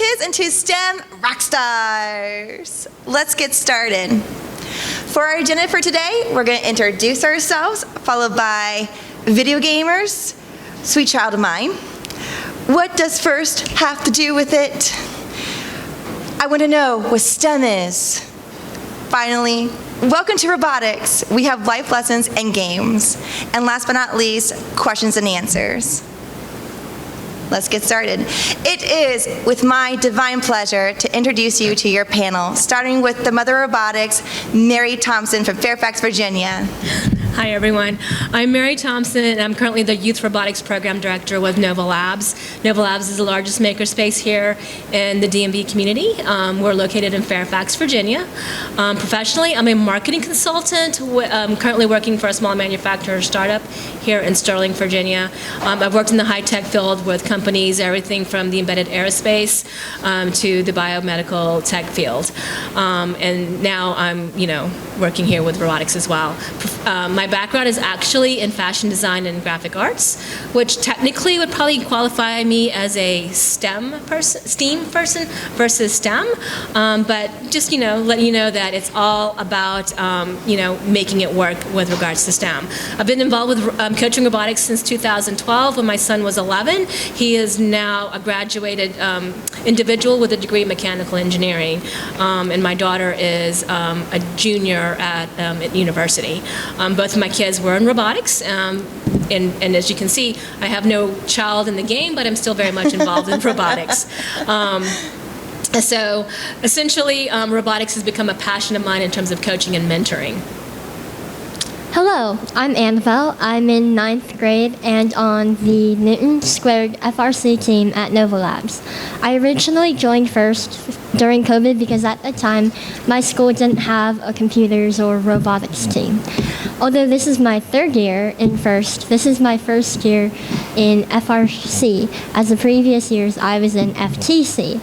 kids into STEM rock stars. Let's get started. For our agenda for today, we're going to introduce ourselves, followed by video gamers, sweet child of mine. What does FIRST have to do with it? I want to know what STEM is. Finally, welcome to robotics. We have life lessons and games. And last but not least, questions and answers. Let's get started. It is with my divine pleasure to introduce you to your panel, starting with the mother of robotics, Mary Thompson from Fairfax, Virginia. Hi everyone, I'm Mary Thompson and I'm currently the Youth Robotics Program Director with Nova Labs. Nova Labs is the largest makerspace here in the DMV community. We're located in Fairfax, Virginia. Professionally, I'm a marketing consultant, currently working for a small manufacturer startup here in Sterling, Virginia. I've worked in the high-tech field with companies, everything from the embedded aerospace to the biomedical tech field. And now I'm, working here with robotics as well. My background is actually in fashion design and graphic arts, which technically would probably qualify me as a STEM person versus STEM. But just letting you know that it's all about making it work with regards to STEM. I've been involved with coaching robotics since 2012 when my son was 11. He is now a graduated individual with a degree in mechanical engineering, and my daughter is a junior at university. Both of my kids were in robotics, and as you can see, I have no child in the game, but I'm still very much involved in robotics. So essentially, robotics has become a passion of mine in terms of coaching and mentoring. Hello, I'm Annabelle. I'm in 9th grade and on the Newton Squared FRC team at Nova Labs. I originally joined FIRST during COVID because at the time my school didn't have a computers or robotics team. Although this is my 3rd year in FIRST, this is my 1st year in FRC, as the previous years I was in FTC.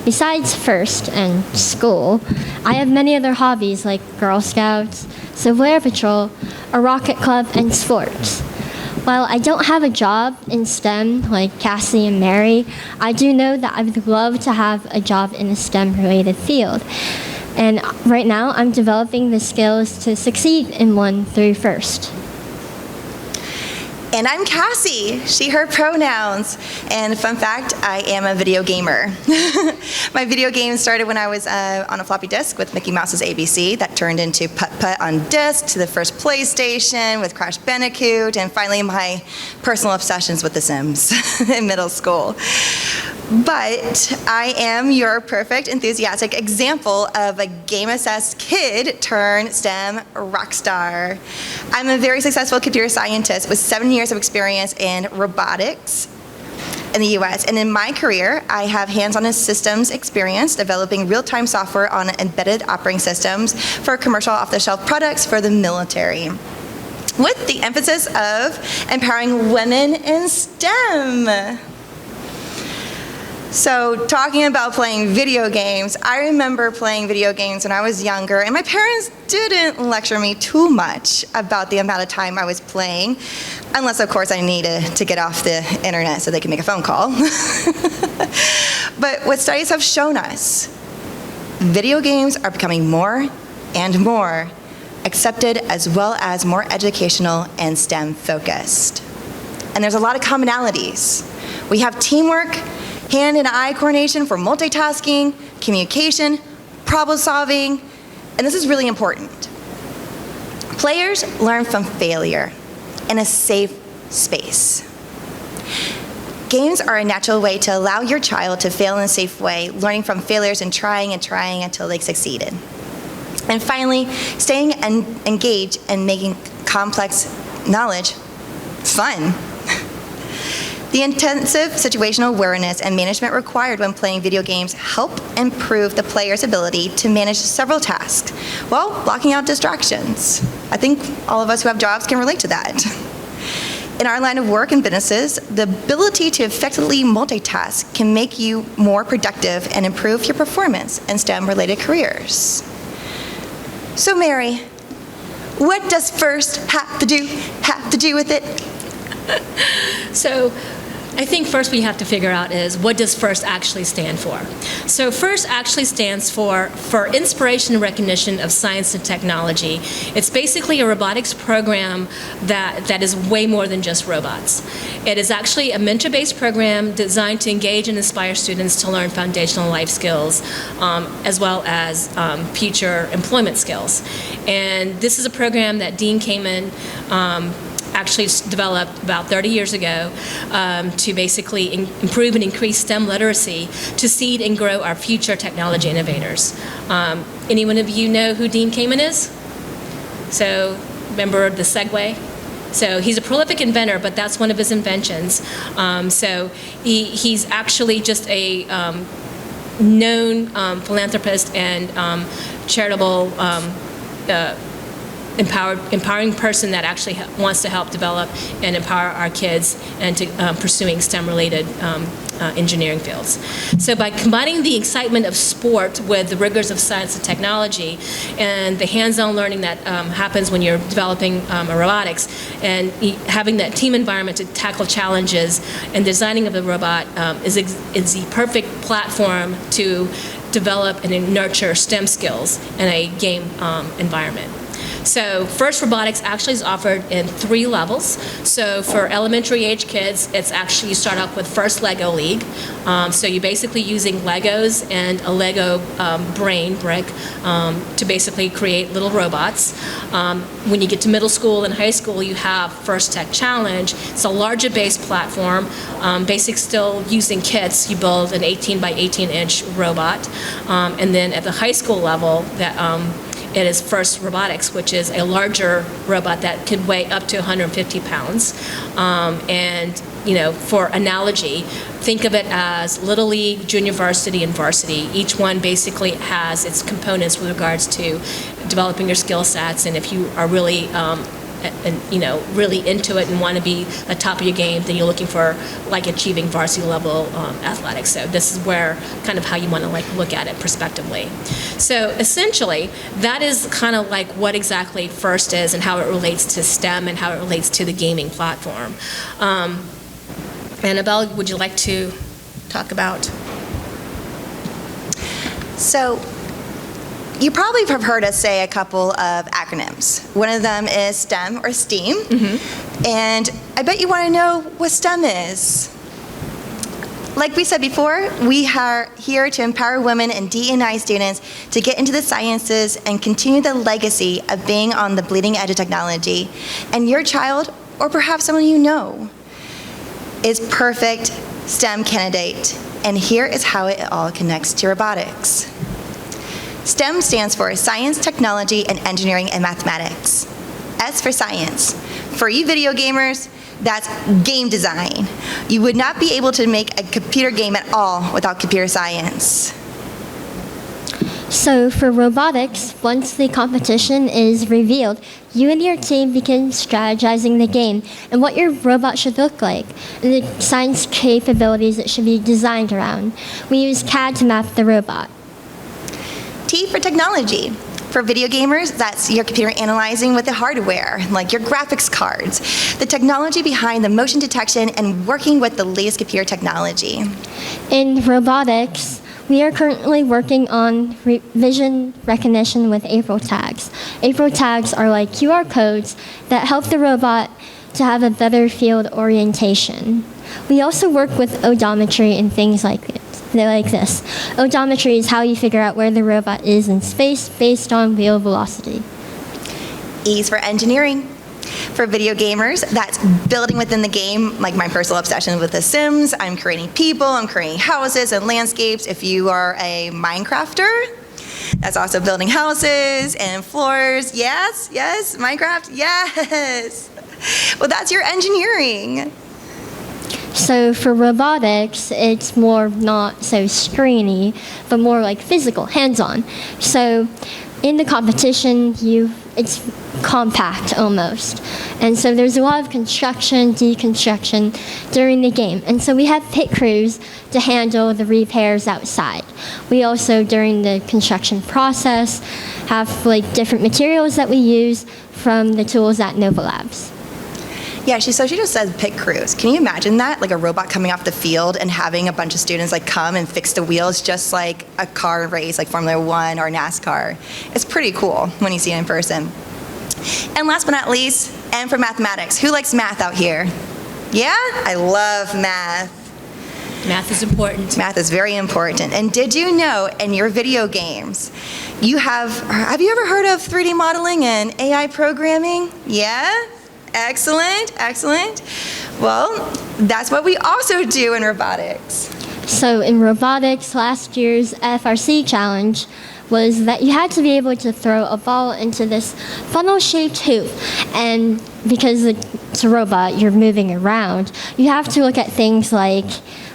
Besides FIRST and school, I have many other hobbies like Girl Scouts, Civil Air Patrol, a rocket club, and sports. While I don't have a job in STEM like Cassie and Mary, I do know that I would love to have a job in a STEM-related field. And right now, I'm developing the skills to succeed in one through FIRST. And I'm Cassie, she, her pronouns. And fun fact, I am a video gamer. My video game started when I was on a floppy disk with Mickey Mouse's ABC that turned into Putt-Putt on disc to the first PlayStation with Crash Bandicoot, and finally my personal obsessions with The Sims in middle school. But I am your perfect, enthusiastic example of a game-obsessed kid turned STEM rock star. I'm a very successful computer scientist with 7 years of experience in robotics in the US. And in my career, I have hands-on systems experience developing real-time software on embedded operating systems for commercial off-the-shelf products for the military, with the emphasis of empowering women in STEM. So talking about playing video games, I remember playing video games when I was younger, and my parents didn't lecture me too much about the amount of time I was playing, unless of course I needed to get off the internet so they could make a phone call. But what studies have shown us, video games are becoming more and more accepted, as well as more educational and STEM focused. And there's a lot of commonalities. We have teamwork, hand and eye coordination for multitasking, communication, problem solving, and this is really important. Players learn from failure in a safe space. Games are a natural way to allow your child to fail in a safe way, learning from failures and trying until they succeeded. And finally, staying engaged and making complex knowledge fun. The intensive situational awareness and management required when playing video games help improve the player's ability to manage several tasks while blocking out distractions. I think all of us who have jobs can relate to that. In our line of work and businesses, the ability to effectively multitask can make you more productive and improve your performance in STEM-related careers. So Mary, what does FIRST have to do with it? So I think first we have to figure out is what does FIRST actually stand for? So FIRST actually stands for Inspiration and Recognition of Science and Technology. It's basically a robotics program that is way more than just robots. It is actually a mentor-based program designed to engage and inspire students to learn foundational life skills as well as future employment skills. And this is a program that Dean Kamen actually developed about 30 years ago to basically improve and increase STEM literacy to seed and grow our future technology innovators. Anyone of you know who Dean Kamen is? So remember the Segway? So he's a prolific inventor, but that's one of his inventions. So he's actually just a known philanthropist and charitable empowering person that actually wants to help develop and empower our kids and to pursuing STEM-related engineering fields. So by combining the excitement of sport with the rigors of science and technology and the hands-on learning that happens when you're developing a robotics and having that team environment to tackle challenges and designing of the robot is the perfect platform to develop and nurture STEM skills in a game environment. So FIRST Robotics actually is offered in 3 levels. So for elementary age kids, it's actually you start off with FIRST Lego League. So you're basically using Legos and a Lego brain brick to basically create little robots. When you get to middle school and high school, you have FIRST Tech Challenge. It's a larger base platform, basic still using kits. You build an 18 by 18 inch robot. And then at the high school level, it is FIRST Robotics, which is a larger robot that could weigh up to 150 pounds. And, you know, for analogy, think of it as Little League, Junior Varsity, and Varsity. Each one basically has its components with regards to developing your skill sets, and if you are really really into it and want to be at top of your game, then you're looking for like achieving varsity level athletics. So this is where kind of how you want to like look at it prospectively. So essentially, that is kind of like what exactly FIRST is and how it relates to STEM and how it relates to the gaming platform. Annabelle, would you like to talk about? So, you probably have heard us say a couple of acronyms. One of them is STEM or STEAM. Mm-hmm. And I bet you want to know what STEM is. Like we said before, we are here to empower women and D&I students to get into the sciences and continue the legacy of being on the bleeding edge of technology. And your child, or perhaps someone you know, is perfect STEM candidate. And here is how it all connects to robotics. STEM stands for Science, Technology, and Engineering and Mathematics. S for science. For you video gamers, that's game design. You would not be able to make a computer game at all without computer science. So for robotics, once the competition is revealed, you and your team begin strategizing the game and what your robot should look like, and the science capabilities it should be designed around. We use CAD to map the robot. T for technology. For video gamers, that's your computer analyzing with the hardware, like your graphics cards, the technology behind the motion detection, and working with the latest computer technology. In robotics, we are currently working on vision recognition with April tags. April tags are like QR codes that help the robot to have a better field orientation. We also work with odometry and things like this. Odometry is how you figure out where the robot is in space based on wheel velocity. E is for engineering. For video gamers, that's building within the game, like my personal obsession with The Sims. I'm creating people, I'm creating houses and landscapes. If you are a Minecrafter, that's also building houses and floors. Yes, yes, Minecraft, yes. Well, that's your engineering. So for robotics, it's more not so screeny, but more like physical, hands-on. So in the competition, it's compact almost. And so there's a lot of construction, deconstruction during the game. And so we have pit crews to handle the repairs outside. We also, during the construction process, have like different materials that we use from the tools at Nova Labs. Yeah, she just said pit crews. Can you imagine that? Like a robot coming off the field and having a bunch of students like come and fix the wheels just like a car race, like Formula One or NASCAR. It's pretty cool when you see it in person. And last but not least, and for mathematics, who likes math out here? Yeah? I love math. Math is important. Math is very important. And did you know in your video games, have you ever heard of 3D modeling and AI programming? Yeah? Excellent, excellent. Well, that's what we also do in robotics. So in robotics, last year's FRC challenge was that you had to be able to throw a ball into this funnel-shaped hoop. And because it's a robot, you're moving around, you have to look at things like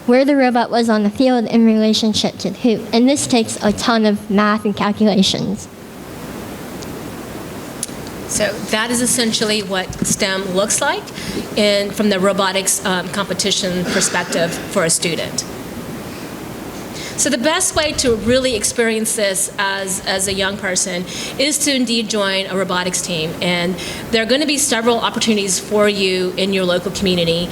where the robot was on the field in relationship to the hoop. And this takes a ton of math and calculations. So that is essentially what STEM looks like from the robotics competition perspective for a student. So the best way to really experience this as a young person is to indeed join a robotics team. And there are going to be several opportunities for you in your local community.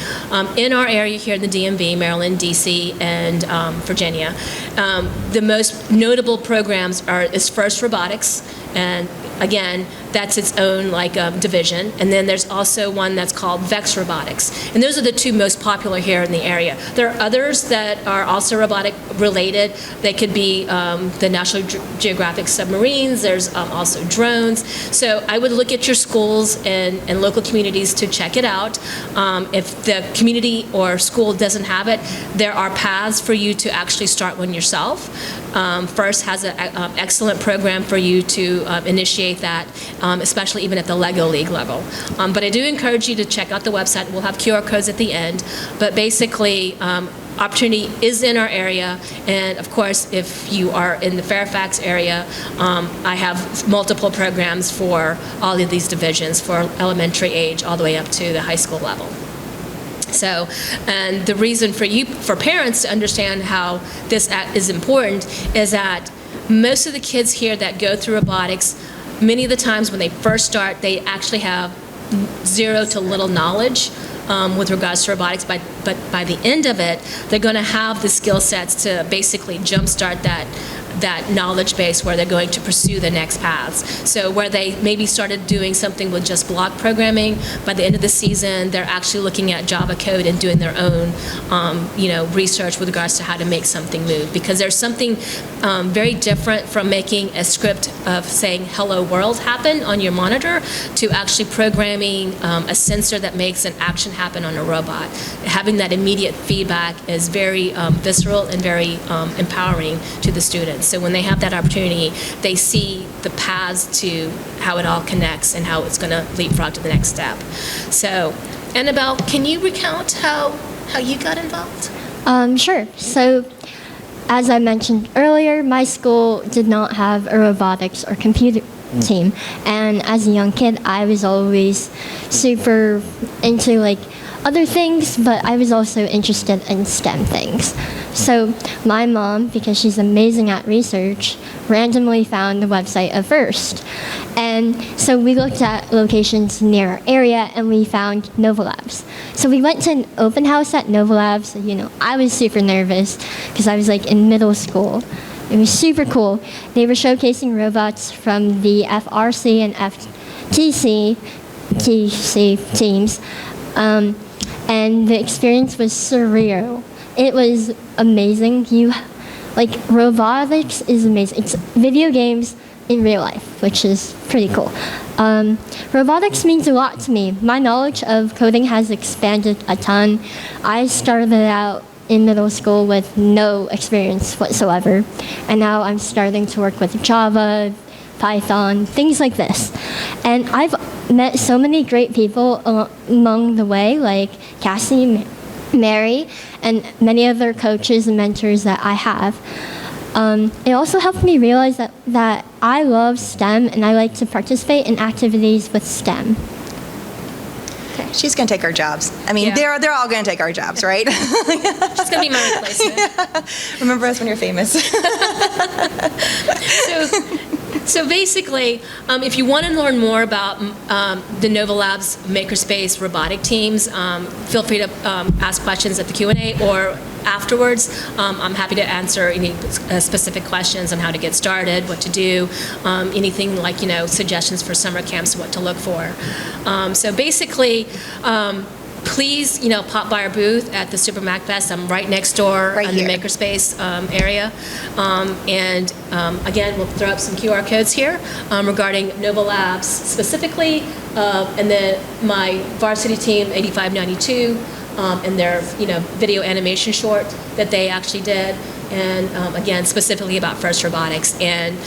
In our area here in the DMV, Maryland, DC, and Virginia, the most notable programs is FIRST Robotics. And again, that's its own division. And then there's also one that's called VEX Robotics. And those are the two most popular here in the area. There are others that are also robotic related. They could be the National Geographic submarines. There's also drones. So I would look at your schools and local communities to check it out. If the community or school doesn't have it, there are paths for you to actually start one yourself. FIRST has an excellent program for you to initiate that, especially even at the Lego League level. But I do encourage you to check out the website. We'll have QR codes at the end. But basically, opportunity is in our area. And of course, if you are in the Fairfax area, I have multiple programs for all of these divisions for elementary age all the way up to the high school level. So, and the reason for parents to understand how this is important is that most of the kids here that go through robotics, many of the times when they first start, they actually have zero to little knowledge with regards to robotics, but by the end of it, they're going to have the skill sets to basically jumpstart that knowledge base where they're going to pursue the next paths. So where they maybe started doing something with just block programming, by the end of the season, they're actually looking at Java code and doing their own research with regards to how to make something move. Because there's something very different from making a script of saying hello world happen on your monitor to actually programming a sensor that makes an action happen on a robot. Having that immediate feedback is very visceral and very empowering to the students. So when they have that opportunity, they see the paths to how it all connects and how it's going to leapfrog to the next step. So, Annabelle, can you recount how you got involved? Sure. So, as I mentioned earlier, my school did not have a robotics or computer team. And as a young kid, I was always super into other things, but I was also interested in STEM things. So my mom, because she's amazing at research, randomly found the website of FIRST. And so we looked at locations near our area and we found Nova Labs. So we went to an open house at Nova Labs. I was super nervous because I was in middle school. It was super cool. They were showcasing robots from the FRC and FTC teams. And the experience was surreal. It was amazing. Robotics is amazing. It's video games in real life, which is pretty cool. Robotics means a lot to me. My knowledge of coding has expanded a ton. I started out in middle school with no experience whatsoever, and now I'm starting to work with Java, Python, things like this. And I've met so many great people along the way, like Cassie, Mary, and many other coaches and mentors that I have. It also helped me realize that I love STEM and I like to participate in activities with STEM. She's going to take our jobs. I mean, Yeah. they're all going to take our jobs, right? She's going to be my replacement. Remember us when you're famous. So basically, if you want to learn more about the Nova Labs Makerspace robotic teams, feel free to ask questions at the Q&A or afterwards. I'm happy to answer any specific questions on how to get started, what to do, anything like, suggestions for summer camps, what to look for. So basically, please, pop by our booth at the Super MAGFest. I'm right next door in the Makerspace area. And again, we'll throw up some QR codes here regarding Nova Labs specifically, and then my varsity team, 8592, and their video animation short that they actually did. And again, specifically about FIRST Robotics. And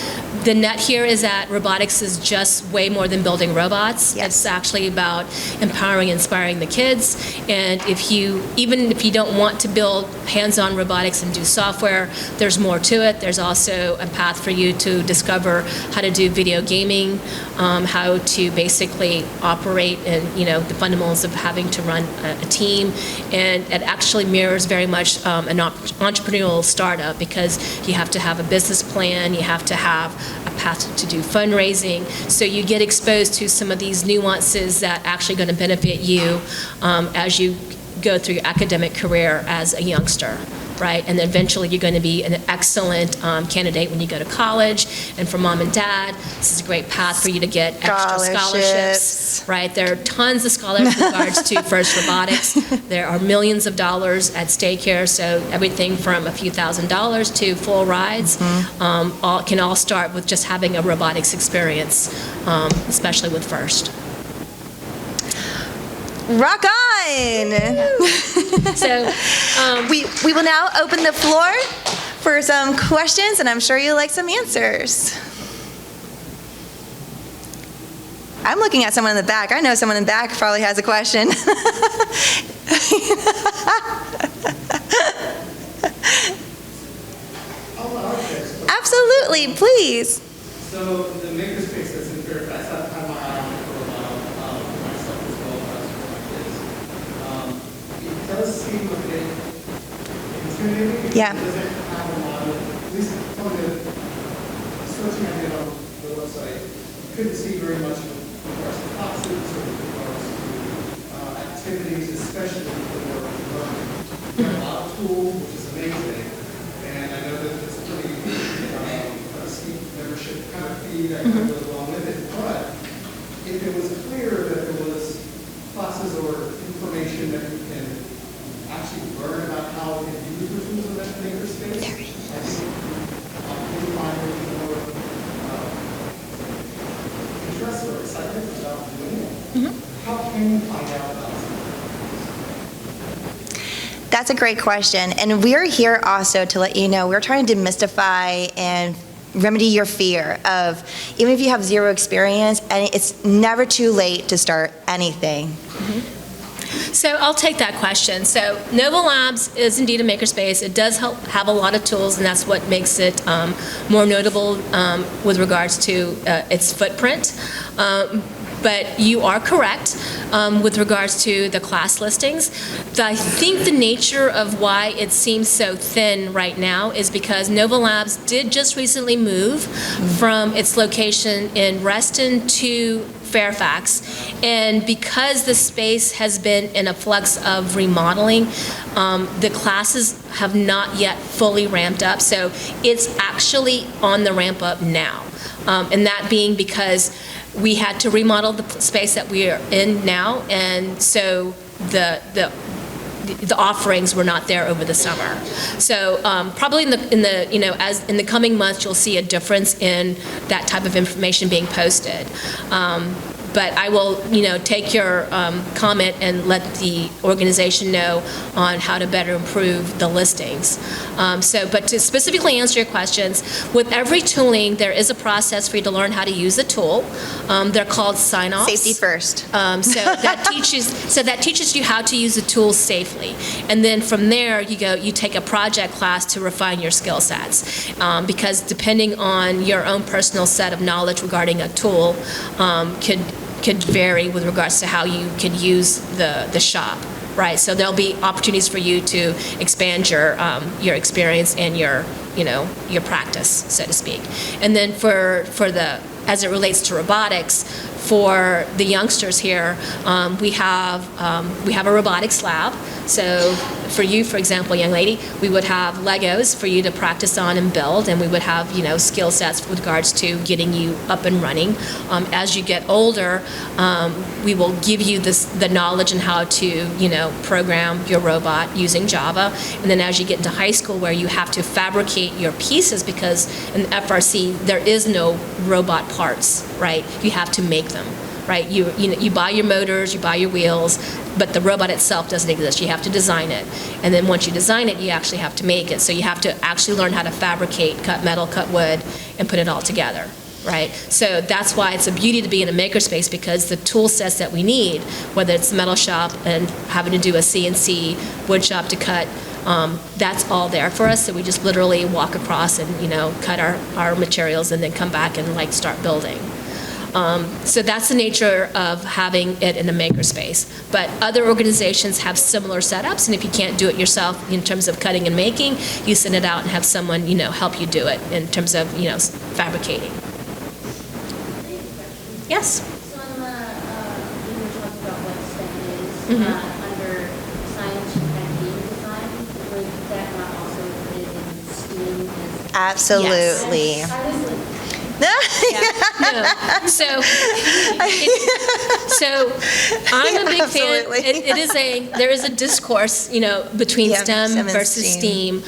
the net here is that robotics is just way more than building robots. Yes. It's actually about empowering and inspiring the kids. And even if you don't want to build hands-on robotics and do software, there's more to it. There's also a path for you to discover how to do video gaming, how to basically operate, and the fundamentals of having to run a team. And it actually mirrors very much an entrepreneurial startup, because you have to have a business plan, you have to have a path to do fundraising, so you get exposed to some of these nuances that actually going to benefit you as you go through your academic career as a youngster. Right? And eventually you're going to be an excellent candidate when you go to college. And for mom and dad, this is a great path for you to get extra scholarships. Right? There are tons of scholarships in regards to FIRST Robotics. There are millions of dollars at stake here, so everything from a few $1,000s to full rides can all start with just having a robotics experience, especially with FIRST. Rock on! So we will now open the floor for some questions, and I'm sure you'll like some answers. I'm looking at someone in the back. I know someone in the back probably has a question. Absolutely, please. So the makerspace that's in Fairfax, I've had my eye on it for a while, for myself as well as for my kids. It does seem a bit intimidating. Yeah. It doesn't have a lot of, at least from the searching I did on the website, you couldn't see very much with regards to classes or with regards to activities, especially for learning. You have a lot of tools, which is amazing, and I know that it's a pretty steep membership kind of fee that goes along with it, but if it was clear that there was classes or information that you can actually learn about how to use the tools in that makerspace, I think you find a little more interest or excitement about doing it. How can you find out about something? That's a great question, and we're here also to let you know we're trying to demystify and remedy your fear of, even if you have zero experience, and it's never too late to start anything. So I'll take that question. So Nova Labs is indeed a makerspace. It does have a lot of tools, and that's what makes it more notable with regards to its footprint. But you are correct with regards to the class listings. I think the nature of why it seems so thin right now is because Nova Labs did just recently move from its location in Reston to Fairfax, and because the space has been in a flux of remodeling, the classes have not yet fully ramped up, so it's actually on the ramp up now, and that being because we had to remodel the space that we are in now, and so the offerings were not there over the summer. So probably in the coming months, you'll see a difference in that type of information being posted. But I will, take your comment and let the organization know on how to better improve the listings. But to specifically answer your questions, with every tooling, there is a process for you to learn how to use the tool. They're called sign-offs. Safety first. So that teaches you how to use the tool safely, and then from there you take a project class to refine your skill sets. Because depending on your own personal set of knowledge regarding a tool, could vary with regards to how you could use the shop. right? So there'll be opportunities for you to expand your experience and your practice, so to speak. And then as it relates to robotics, for the youngsters here, we have a robotics lab. So for you, for example, young lady, we would have Legos for you to practice on and build, and we would have skill sets with regards to getting you up and running. As you get older, we will give you the knowledge on how to program your robot using Java. And then as you get into high school, where you have to fabricate your pieces, because in FRC there is no robot parts, right? You have to make them. Right, you buy your motors, you buy your wheels, but the robot itself doesn't exist. You have to design it, and then once you design it, you actually have to make it. So you have to actually learn how to fabricate, cut metal, cut wood, and put it all together. Right, so that's why it's a beauty to be in a makerspace, because the tool sets that we need, whether it's metal shop and having to do a CNC wood shop to cut, that's all there for us. So we just literally walk across and cut our materials and then come back and start building. So that's the nature of having it in a makerspace. But other organizations have similar setups, and if you can't do it yourself in terms of cutting and making, you send it out and have someone, help you do it in terms of, fabricating. Yes? So on you were talking about what STEM is, under science and game design, would that not also fit in STEAM? Absolutely. I was like, No. So I'm a big fan. Absolutely. There is a discourse, between STEM and versus STEAM.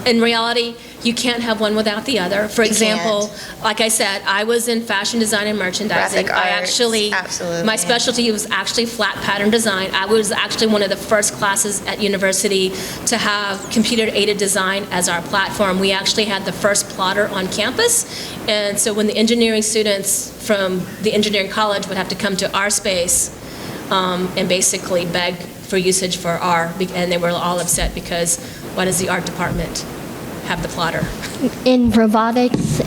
In reality, you can't have one without the other. For example, like I said, I was in fashion design and merchandising. Graphic arts, absolutely. My specialty was actually flat pattern design. I was actually one of the first classes at university to have computer-aided design as our platform. We actually had the first plotter on campus, and so when the engineering students from the engineering college would have to come to our space and basically beg for usage for and they were all upset because what does the art department have the plotter? In robotics,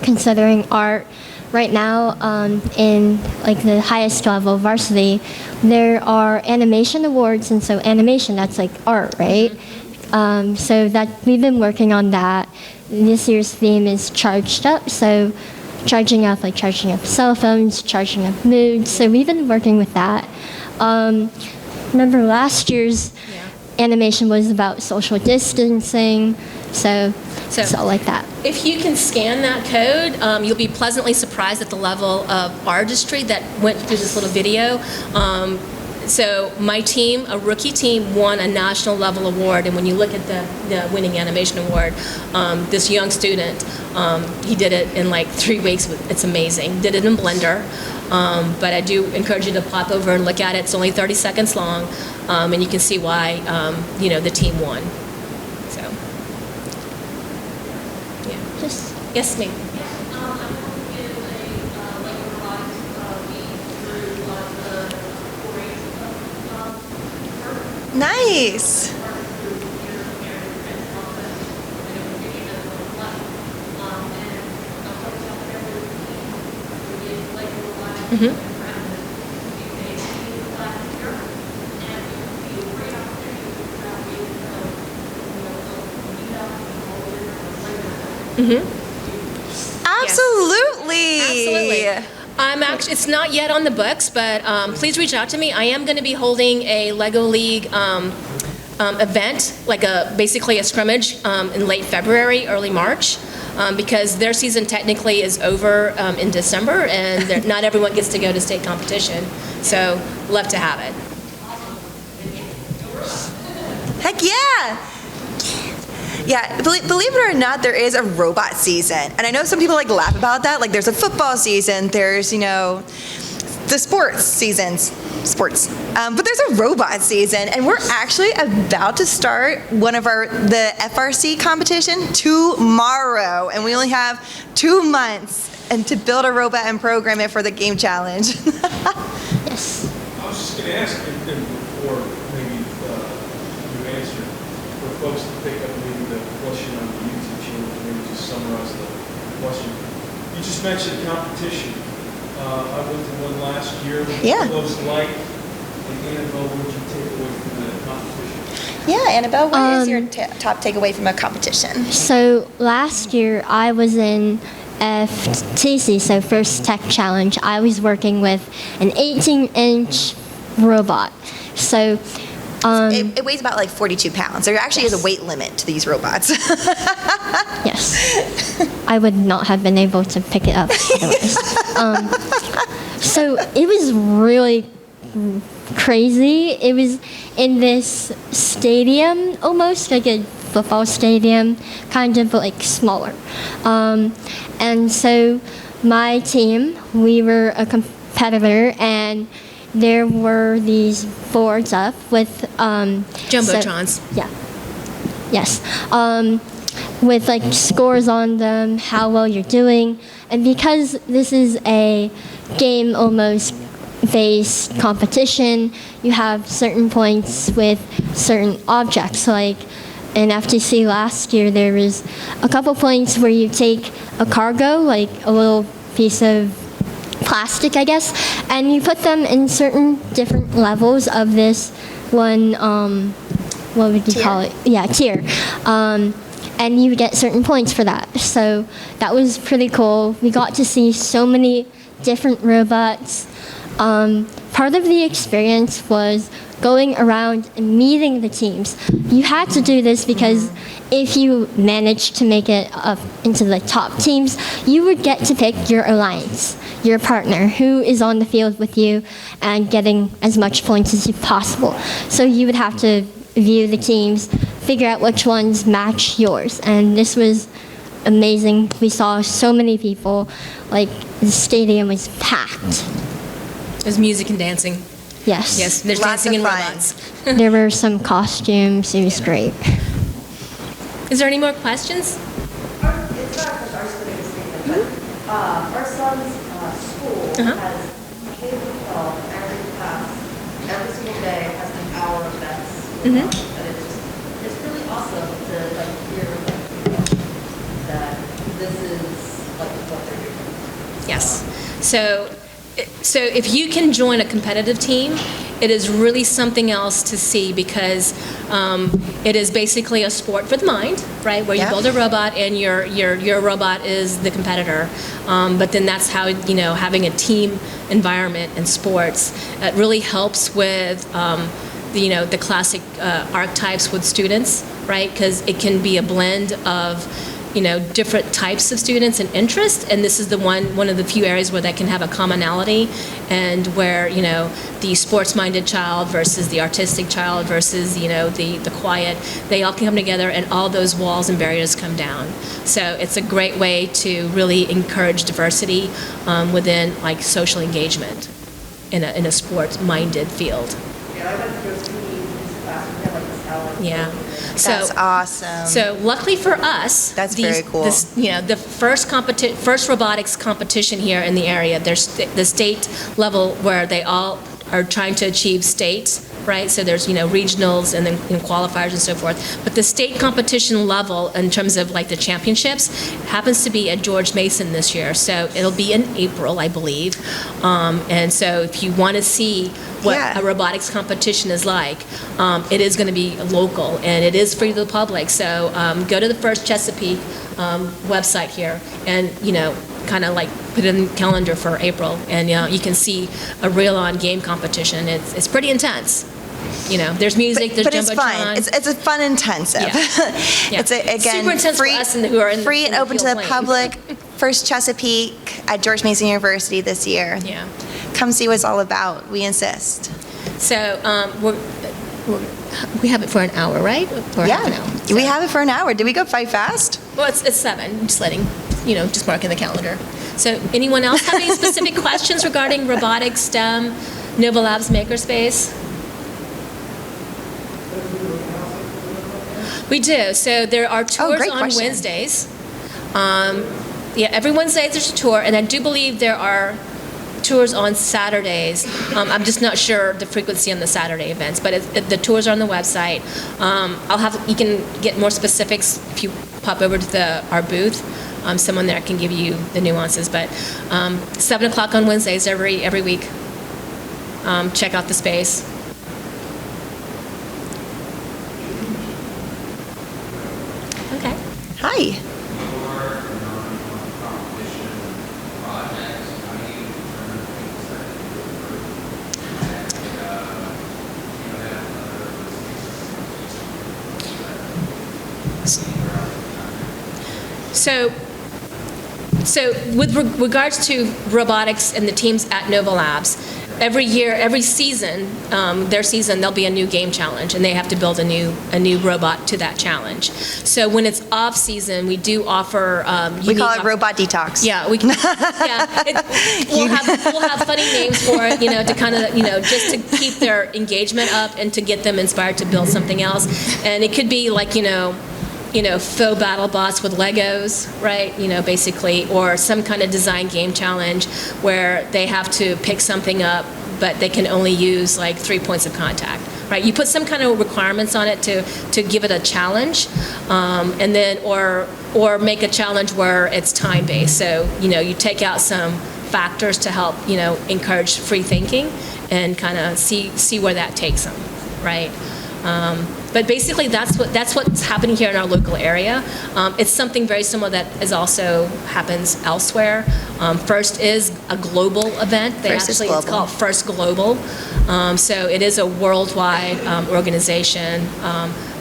considering art, right now in the highest level, varsity, there are animation awards, and so animation, that's like art, right? So that we've been working on that. This year's theme is charged up, so charging up cell phones, charging up moods. So we've been working with that. Remember last year's animation was about social distancing, so it's all like that. If you can scan that code, you'll be pleasantly surprised at the level of artistry that went through this little video. So my team, a rookie team, won a national level award, and when you look at the winning animation award, this young student, he did it in 3 weeks. It's amazing. Did it in Blender, but I do encourage you to pop over and look at it. It's only 30 seconds long, and you can see why the team won. So, yeah. Yes, ma'am. Nice. Absolutely. Absolutely. It's not yet on the books, but please reach out to me. I am going to be holding a Lego League event, basically a scrimmage in late February, early March, because their season technically is over in December, and not everyone gets to go to state competition. So, love to have it. Heck yeah. Yeah, believe it or not, there is a robot season. And I know some people laugh about that. There's a football season, there's, the sports seasons, but there's a robot season, and we're actually about to start the FRC competition tomorrow, and we only have 2 months to build a robot and program it for the game challenge. Yes. I was just going to ask, and before maybe you answer, for folks to pick up maybe the question on the YouTube channel, maybe just summarize the question. You just mentioned competition. I went to one last year. What was it like? And Annabelle, what did you take away from the competition? Yeah, Annabelle, what is your top takeaway from a competition? So last year I was in FTC, so First Tech Challenge. I was working with an 18-inch robot. So It weighs about like 42 pounds. There actually is a weight limit to these robots. yes, I would not have been able to pick it up otherwise. So it was really crazy. It was in this stadium, almost like a football stadium, kind of, but like smaller. And so my team, we were a competitor, and there were these boards up with Jumbotrons. yeah. Yes. With like scores on them, how well you're doing, and because this is a game almost based competition, you have certain points with certain objects. Like in FTC last year, there was a couple points where you take a cargo, like a little piece of plastic, I guess, and you put them in certain different levels of this one, what would you call it? Yeah, tier. And you get certain points for that. So that was pretty cool. We got to see so many different robots. Part of the experience was going around and meeting the teams. You had to do this because if you managed to make it up into the top teams, you would get to pick your alliance, your partner, who is on the field with you and getting as much points as possible. So you would have to view the teams, figure out which ones match yours. And this was amazing. We saw so many people, like the stadium was packed. There's music and dancing. Yes. Yes, there's Lots dancing of and fun. robots. There were some costumes. It was great. Is there any more questions? It's not just our student statement, but our son's school has K-12 every class, every single day has an hour of events. And it's really awesome to like hear that this is like what they're doing. Yes. So if you can join a competitive team, it is really something else to see because it is basically a sport for the mind, right? Where you Yeah. build a robot and your robot is the competitor. But then that's how, having a team environment in sports, it really helps with, the classic archetypes with students, right? Because it can be a blend of different types of students and interests, and this is the one of the few areas where that can have a commonality, and where the sports-minded child versus the artistic child versus the quiet, they all can come together, and all those walls and barriers come down. So it's a great way to really encourage diversity within like social engagement in a sports-minded field. Yeah, I went to go see this class, we had like this hour. Yeah. That's awesome. So luckily for us, That's very cool. The first robotics competition here in the area, there's the state level where they all are trying to achieve states, right? So there's regionals and then qualifiers and so forth. But the state competition level in terms of like the championships happens to be at George Mason this year. So it'll be in April, I believe. And so if you want to see what Yeah. a robotics competition is like, it is going to be local and it is free to the public. So go to the First Chesapeake website here and kind of like put it in the calendar for April, and you can see a real-on game competition. It's pretty intense. There's music, there's but it's fun. Jumbotron. It's a fun intensive. Yeah. It's again Super intense for free, us who are in the- free and in the open to field the playing. public. First Chesapeake at George Mason University this year. Yeah. Come see what it's all about. We insist. So we have it for an hour, right? Or half an hour. Yeah, we have it for an hour. Did we go by fast? Well, it's 7. Just letting just mark in the calendar. So anyone else have any specific questions regarding robotics, STEM, Nova Labs Makerspace? We do. So there are tours great on question. Wednesdays. Every Wednesday there's a tour, and I do believe there are tours on Saturdays. I'm just not sure the frequency on the Saturday events, but the tours are on the website. You can get more specifics if you pop over to our booth. Someone there can give you the nuances, but 7 o'clock on Wednesdays every week. Check out the space. Okay. Hi. So with regards to robotics and the teams at Nova Labs, every year, every season, their season, there'll be a new game challenge, and they have to build a new robot to that challenge. So when it's off season, we do offer. We call it robot detox. Yeah, we can. We'll have funny names for it, to kind of, just to keep their engagement up and to get them inspired to build something else. And it could be like, faux battle bots with Legos, right? Basically, or some kind of design game challenge where they have to pick something up, but they can only use like 3 points of contact, right? You put some kind of requirements on it to give it a challenge, and then or make a challenge where it's time-based. So you take out some factors to help encourage free thinking and kind of see where that takes them, right? But basically, that's what's happening here in our local area. It's something very similar that is also happens elsewhere. FIRST is a global event. It's called FIRST Global. So it is a worldwide organization.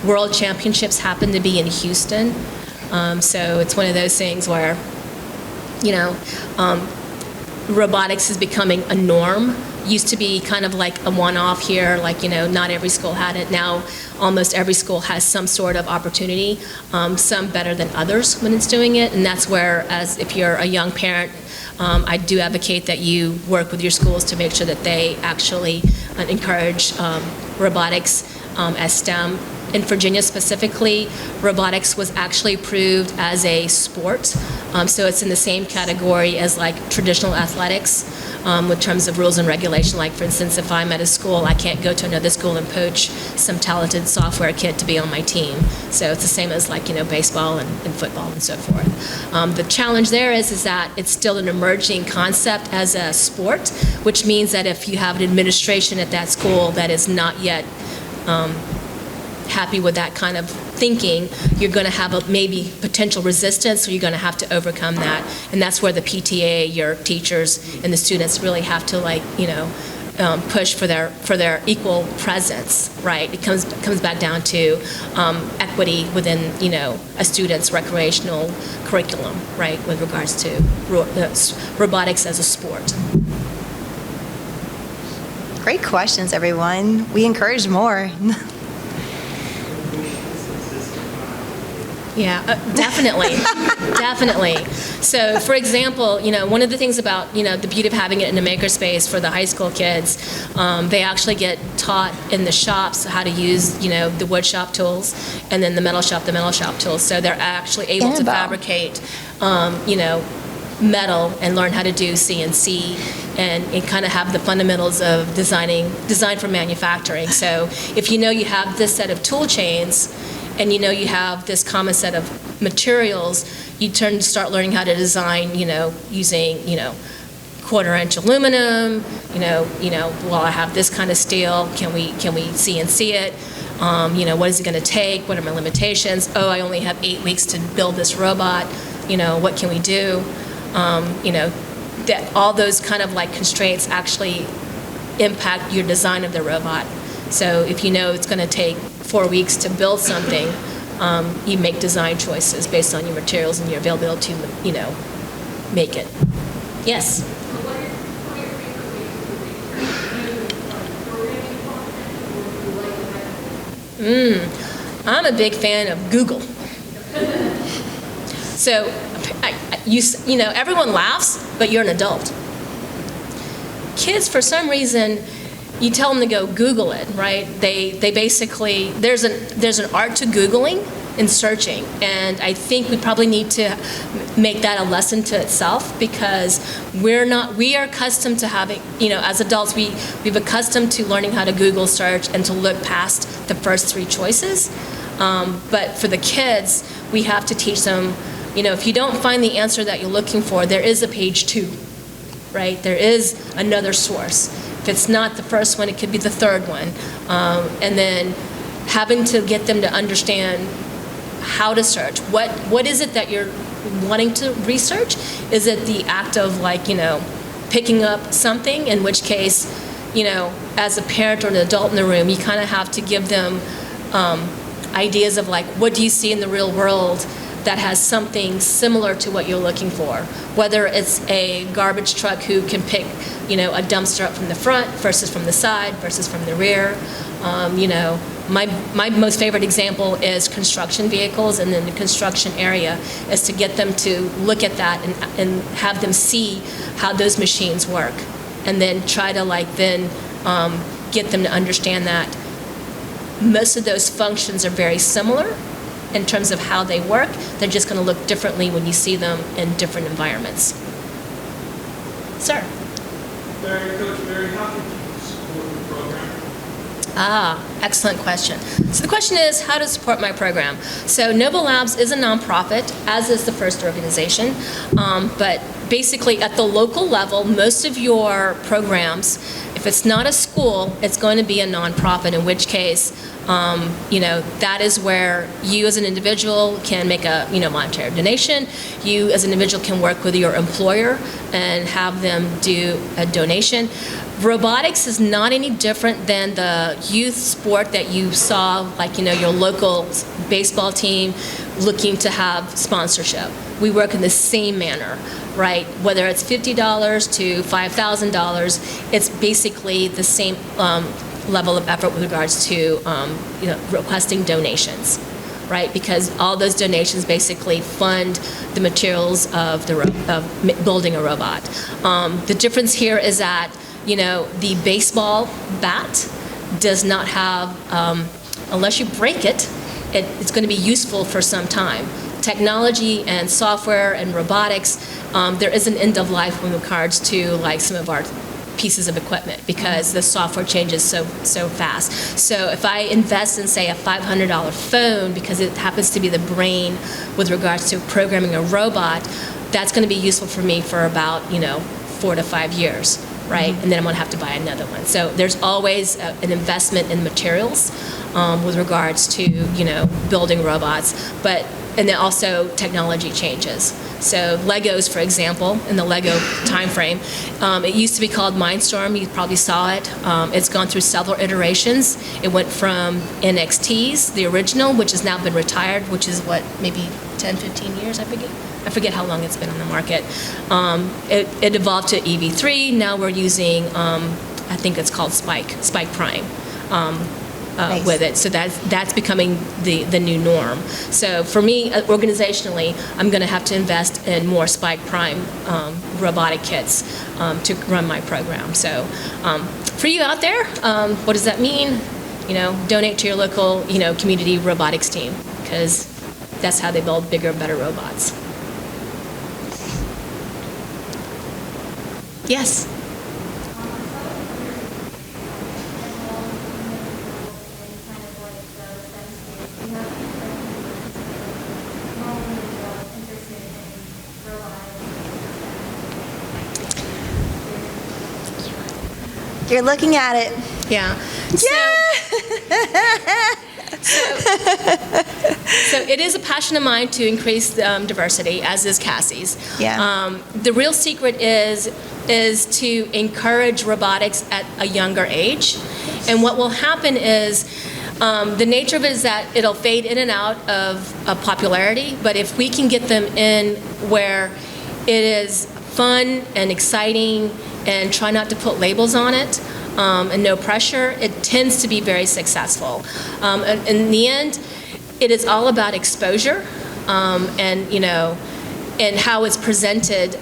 World Championships happen to be in Houston. So it's one of those things where, robotics is becoming a norm. Used to be kind of like a one-off here, like, not every school had it. Now, almost every school has some sort of opportunity, some better than others when it's doing it. And that's where, as if you're a young parent, I do advocate that you work with your schools to make sure that they actually encourage robotics as STEM. In Virginia specifically, robotics was actually approved as a sport. So it's in the same category as like traditional athletics in terms of rules and regulation. Like, for instance, if I'm at a school, I can't go to another school and poach some talented software kid to be on my team. So it's the same as like, baseball and football and so forth. The challenge there is that it's still an emerging concept as a sport, which means that if you have an administration at that school that is not yet happy with that kind of thinking, you're going to have a maybe potential resistance, so you're going to have to overcome that. And that's where the PTA, your teachers, and the students really have to push for their equal presence, right? It comes back down to equity within a student's recreational curriculum, right, with regards to robotics as a sport. Great questions, everyone. We encourage more. Yeah, definitely, definitely. So, for example, one of the things about, the beauty of having it in a makerspace for the high school kids, they actually get taught in the shops how to use, the wood shop tools, and then the metal shop tools. So they're actually able to fabricate, metal and learn how to do CNC and kind of have the fundamentals of design for manufacturing. So if you have this set of tool chains, and you have this common set of materials, you start learning how to design, using, quarter-inch aluminum, well, I have this kind of steel, can we CNC it? What is it going to take? What are my limitations? Oh, I only have 8 weeks to build this robot, what can we do? That all those kind of like constraints actually impact your design of the robot. So if it's going to take 4 weeks to build something, you make design choices based on your materials and your availability to, make it. Yes? I'm a big fan of Google. So, everyone laughs, but you're an adult. Kids, for some reason, you tell them to go Google it, right? They basically, there's an art to Googling and searching, and I think we probably need to make that a lesson to itself, because we are accustomed to having, as adults, we've accustomed to learning how to Google search and to look past the first 3 choices. But for the kids, we have to teach them, if you don't find the answer that you're looking for, there is a page 2, right? There is another source. If it's not the first one, it could be the third one. And then having to get them to understand how to search. What is it that you're wanting to research? Is it the act of like, picking up something, in which case, as a parent or an adult in the room, you kind of have to give them ideas of like, what do you see in the real world that has something similar to what you're looking for? Whether it's a garbage truck who can pick, a dumpster up from the front versus from the side versus from the rear. My most favorite example is construction vehicles, and in the construction area is to get them to look at that and have them see how those machines work, and then try to get them to understand that most of those functions are very similar in terms of how they work. They're just going to look differently when you see them in different environments. Sir? Coach Mary, how can you support the program? Excellent question. So the question is, how to support my program? So Nova Labs is a nonprofit, as is the FIRST organization, but basically at the local level, most of your programs, if it's not a school, it's going to be a nonprofit, in which case, that is where you as an individual can make a, monetary donation. You as an individual can work with your employer and have them do a donation. Robotics is not any different than the youth sport that you saw, like, your local baseball team looking to have sponsorship. We work in the same manner, right? Whether it's $50 to $5,000, it's basically the same level of effort with regards to requesting donations, right? Because all those donations basically fund the materials of building a robot. The difference here is that the baseball bat does not have, unless you break it, it's going to be useful for some time. Technology and software and robotics, there is an end of life with regards to like some of our pieces of equipment, because the software changes so fast. So if I invest in, say, a $500 phone because it happens to be the brain with regards to programming a robot, that's going to be useful for me for about 4 to 5 years. Right? And then I'm going to have to buy another one. So there's always an investment in materials with regards to, building robots. And then also technology changes. So Legos, for example, in the Lego timeframe, it used to be called Mindstorm. You probably saw it. It's gone through several iterations. It went from NXTs, the original, which has now been retired, which is maybe 10, 15 years, I forget how long it's been on the market. It evolved to EV3. Now we're using, I think it's called Spike Prime Nice. with it. So that's becoming the new norm. So for me, organizationally, I'm going to have to invest in more Spike Prime robotic kits to run my program. So for you out there, what does that mean? Donate to your local, community robotics team, because that's how they build bigger, better robots. Yes. You're looking at it. Yeah. So it is a passion of mine to increase diversity, as is Cassie's. Yeah. The real secret is to encourage robotics at a younger age. And what will happen is, the nature of it is that it'll fade in and out of popularity, but if we can get them in where it is fun and exciting and try not to put labels on it, and no pressure, it tends to be very successful. And in the end, it is all about exposure, and how it's presented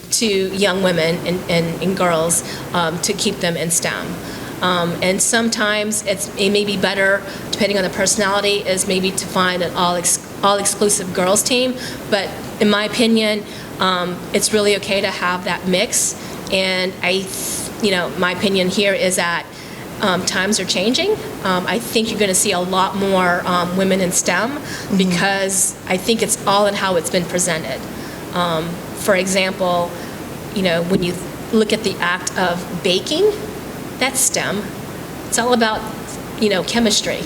to young women and girls to keep them in STEM. And sometimes it may be better, depending on the personality, is maybe to find an all-exclusive girls team. But in my opinion, it's really okay to have that mix. And my opinion here is that times are changing. I think you're going to see a lot more women in STEM, because I think it's all in how it's been presented. For example, when you look at the act of baking, that's STEM. It's all about, chemistry.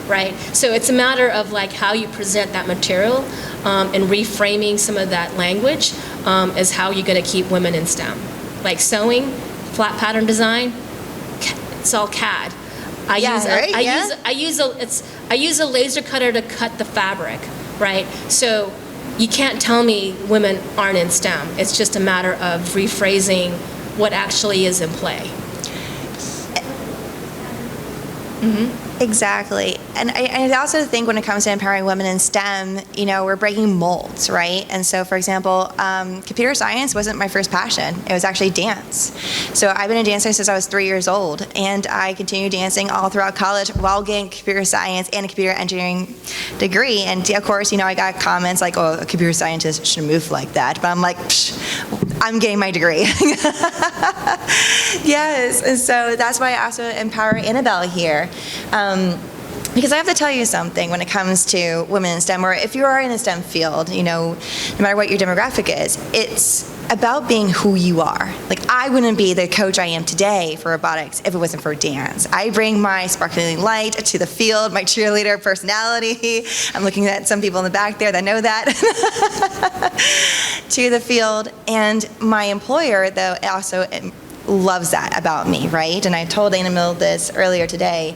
right? So it's a matter of like how you present that material and reframing some of that language is how you're going to keep women in STEM. Like sewing, flat pattern design, it's all CAD. I use a laser cutter to cut the fabric, right? So you can't tell me women aren't in STEM. It's just a matter of rephrasing what actually is in play. Exactly. And I also think when it comes to empowering women in STEM, you know, we're breaking molds, right? And so, for example, computer science wasn't my first passion. It was actually dance. So I've been a dancer since I was 3 years old, and I continued dancing all throughout college while getting computer science and a computer engineering degree. And of course, you know, I got comments like, oh, a computer scientist shouldn't move like that. But I'm like, I'm getting my degree. Yes, and so that's why I also empower Annabelle here. Because I have to tell you something when it comes to women in STEM, or if you are in a STEM field, you know, no matter what your demographic is, it's about being who you are. Like, I wouldn't be the coach I am today for robotics if it wasn't for dance. I bring my sparkling light to the field, my cheerleader personality. I'm looking at some people in the back there that know that. To the field. And my employer, though, also loves that about me, right? And I told Annabelle this earlier today.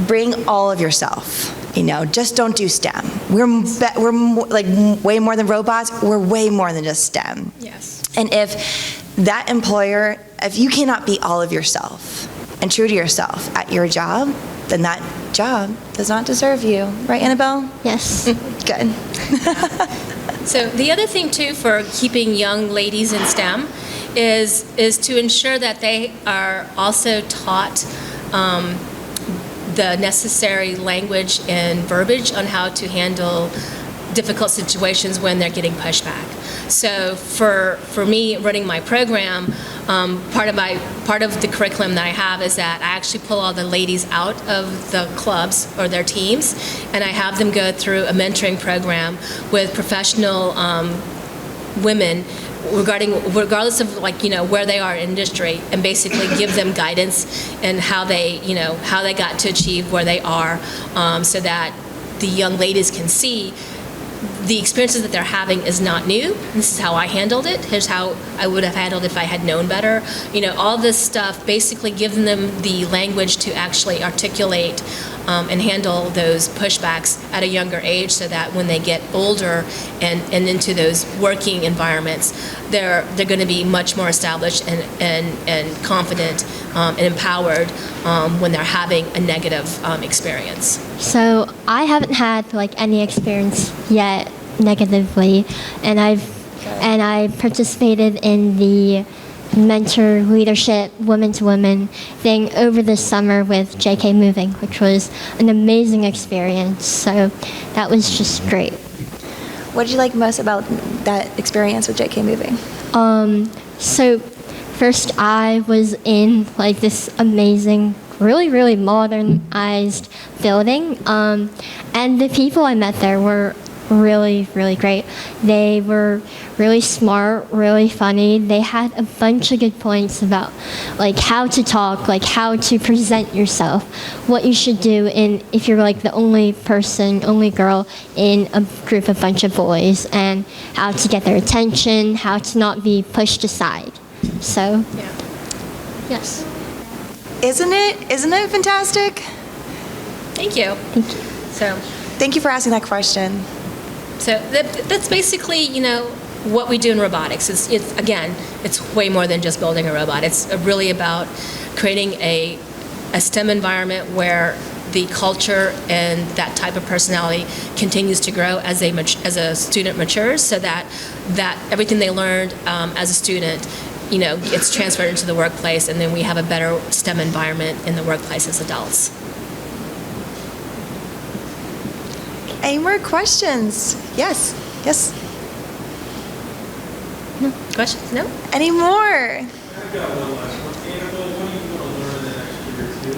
Bring all of yourself. You know, just don't do STEM. We're like way more than robots. We're way more than just STEM. Yes. And if that employer, if you cannot be all of yourself and true to yourself at your job, then that job does not deserve you. Right, Annabelle? Yes. Good. So the other thing too for keeping young ladies in STEM is to ensure that they are also taught the necessary language and verbiage on how to handle difficult situations when they're getting pushed back. So for me running my program, part of the curriculum that I have is that I actually pull all the ladies out of the clubs or their teams, and I have them go through a mentoring program with professional women regardless of, like, you know, where they are in industry, and basically give them guidance and how they got to achieve where they are, so that the young ladies can see the experiences that they're having is not new. This is how I handled it. Here's how I would have handled it if I had known better. You know, all this stuff, basically giving them the language to actually articulate and handle those pushbacks at a younger age, so that when they get older and into those working environments, they're going to be much more established and confident and empowered when they're having a negative experience. So I haven't had like any experience yet negatively, and I participated in the mentor leadership women to women thing over the summer with JK Moving, which was an amazing experience. So that was just great. What did you like most about that experience with JK Moving? So first I was in like this amazing, really, really modernized building, and the people I met there were really, really great. They were really smart, really funny. They had a bunch of good points about like how to talk, like how to present yourself, what you should do if you're like the only girl in a group of bunch of boys, and how to get their attention, how to not be pushed aside. So, Yeah. yes. Isn't it fantastic? Thank you. Thank you. So Thank you for asking that question. that's basically, you know, what we do in robotics. It's way more than just building a robot. It's really about creating a STEM environment where the culture and that type of personality continues to grow as a student matures, so that everything they learned as a student, you know, it's transferred into the workplace, and then we have a better STEM environment in the workplace as adults. Any more questions? Yes. No questions? No? Any more? I've got one last one. Annabelle, what do you want to learn in the next year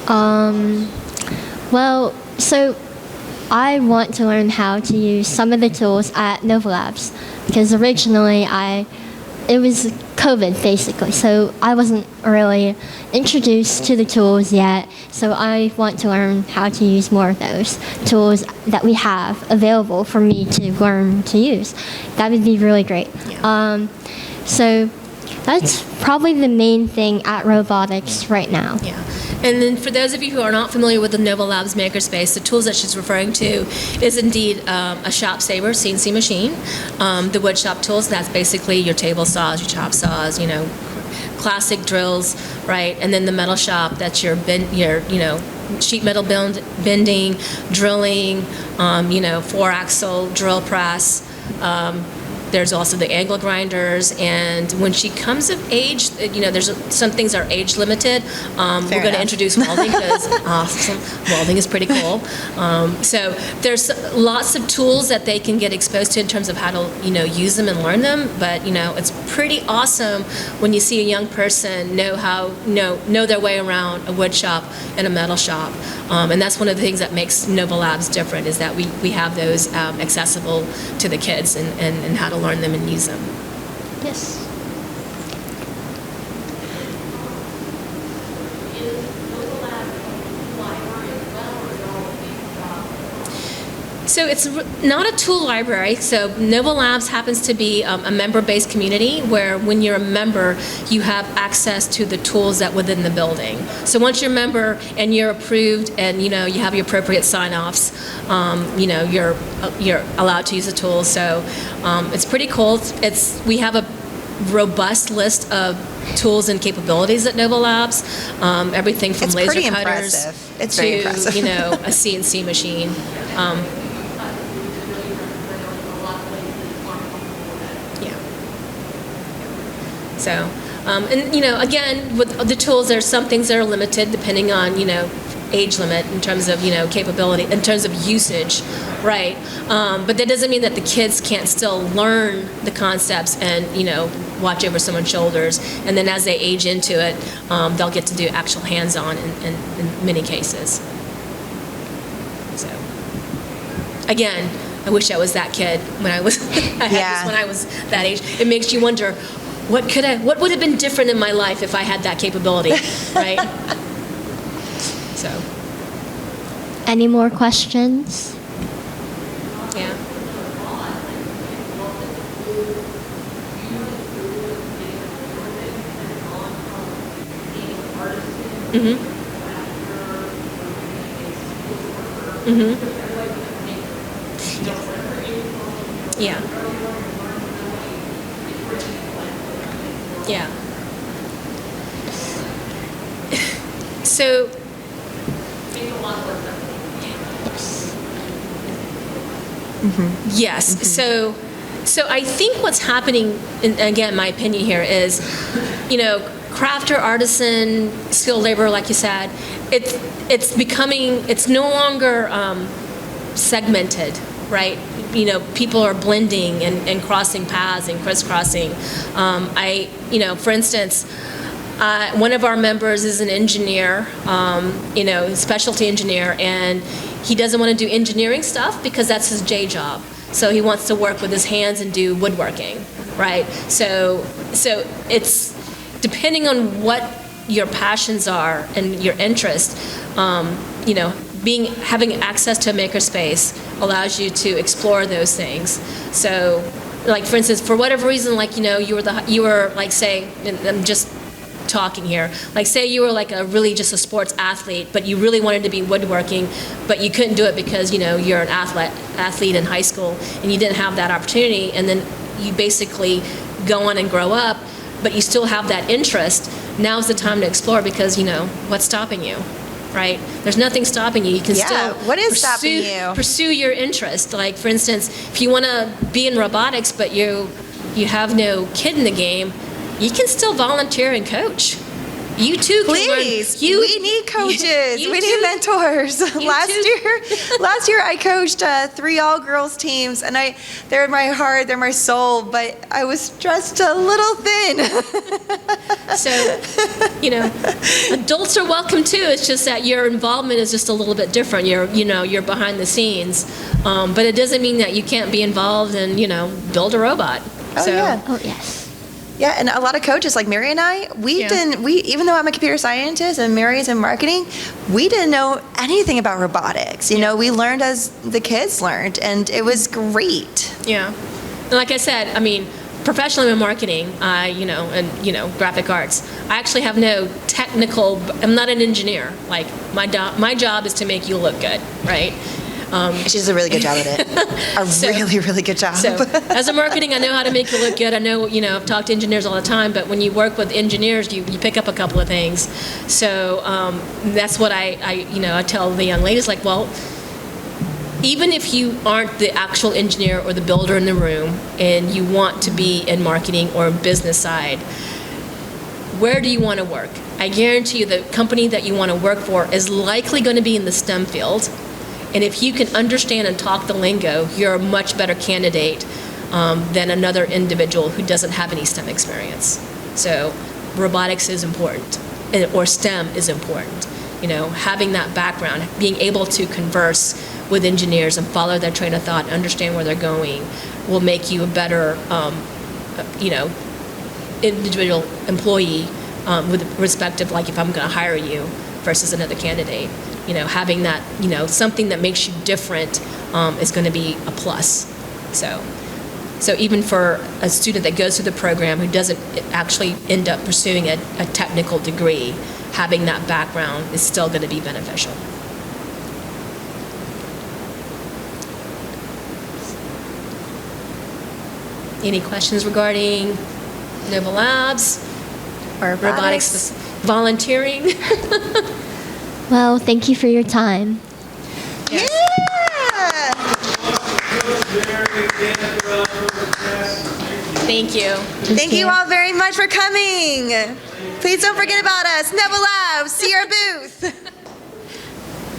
or two? Well, so I want to learn how to use some of the tools at Nova Labs, because originally I it was COVID basically, so I wasn't really introduced to the tools yet. So I want to learn how to use more of those tools that we have available for me to learn to use. That would be really great. So that's probably the main thing at robotics right now. Yeah. And then for those of you who are not familiar with the Nova Labs Makerspace, the tools that she's referring to is indeed a shop saver CNC machine. The wood shop tools, that's basically your table saws, your chop saws, classic drills, right? And then the metal shop, that's your sheet metal bending, drilling, 4-axle drill press. There's also the angle grinders, and when she comes of age, there's some things are age limited. We're going to introduce welding because awesome, welding is pretty cool. So there's lots of tools that they can get exposed to in terms of how to use them and learn them. But it's pretty awesome when you see a young person know their way around a wood shop and a metal shop, and that's one of the things that makes Nova Labs different, is that we have those accessible to the kids and how to learn them and use them. Yes. So it's not a tool library. So Nova Labs happens to be a member-based community where when you're a member, you have access to the tools that within the building. So once you're a member and you're approved and you have your appropriate sign-offs, you're allowed to use the tools. So it's pretty cool. We have a robust list of tools and capabilities at Nova Labs. Everything from It's laser pretty cutters impressive. It's very impressive. a CNC machine. So, again, with the tools, there's some things that are limited depending on, age limit in terms of, capability, in terms of usage, right? But that doesn't mean that the kids can't still learn the concepts and, watch over someone's shoulders. And then as they age into it, they'll get to do actual hands-on in many cases. So, again, I wish I was that kid when I was, when I was that age. It makes you wonder, what would have been different in my life if I had that capability, right? So. Any more questions? Yeah. Mhm. Mhm. Yeah. Yeah. So, yes. So I think what's happening, and again, my opinion here is, crafter, artisan, skilled labor, like you said, it's no longer segmented, right? People are blending and crossing paths and crisscrossing. For instance, one of our members is an engineer, specialty engineer, and he doesn't want to do engineering stuff because that's his day job. So he wants to work with his hands and do woodworking, right? So it's depending on what your passions are and your interest, having access to a makerspace allows you to explore those things. So, like for instance, for whatever reason, like you were like, say, and I'm just talking here, like say you were like just a sports athlete, but you really wanted to be woodworking, but you couldn't do it because you're an athlete in high school and you didn't have that opportunity, and then you basically go on and grow up, but you still have that interest. Now's the time to explore because what's stopping you? Right? There's nothing stopping you. You can still what is stopping you? Pursue your interest. Like for instance, if you want to be in robotics, but you have no kid in the game, you can still volunteer and coach. You too can Please, learn. we need coaches. We need mentors. Last year I coached 3 all-girls teams, and they're my heart, they're my soul, but I was dressed a little thin. So, adults are welcome too. It's just that your involvement is just a little bit different. You're behind the scenes, but it doesn't mean that you can't be involved and build a robot. Oh, yeah. Oh, yes. Yeah, and a lot of coaches like Mary and I, even though I'm a computer scientist and Mary's in marketing, we didn't know anything about robotics. You know, we learned as the kids learned, and it was great. Yeah. And like I said, I mean, professionally in marketing, graphic arts, I actually have no technical, I'm not an engineer. Like, my job is to make you look good, right? She does a really good job at it. Really, really good job. So, as a marketing, I know how to make you look good. I know, I've talked to engineers all the time, but when you work with engineers, you pick up a couple of things. So that's what I tell the young ladies, like, well, even if you aren't the actual engineer or the builder in the room and you want to be in marketing or business side, where do you want to work? I guarantee you the company that you want to work for is likely going to be in the STEM field. And if you can understand and talk the lingo, you're a much better candidate than another individual who doesn't have any STEM experience. So robotics is important, or STEM is important. Having that background, being able to converse with engineers and follow their train of thought, understand where they're going, will make you a better, individual employee with respect of, like, if I'm going to hire you versus another candidate. Having that, something that makes you different is going to be a plus. So even for a student that goes through the program who doesn't actually end up pursuing a technical degree, having that background is still going to be beneficial. Any questions regarding Nova Labs Or robotics volunteering? Well, thank you for your time. Yeah! Thank you. Thank you all very much for coming. Please don't forget about us. Nova Labs, see our booth.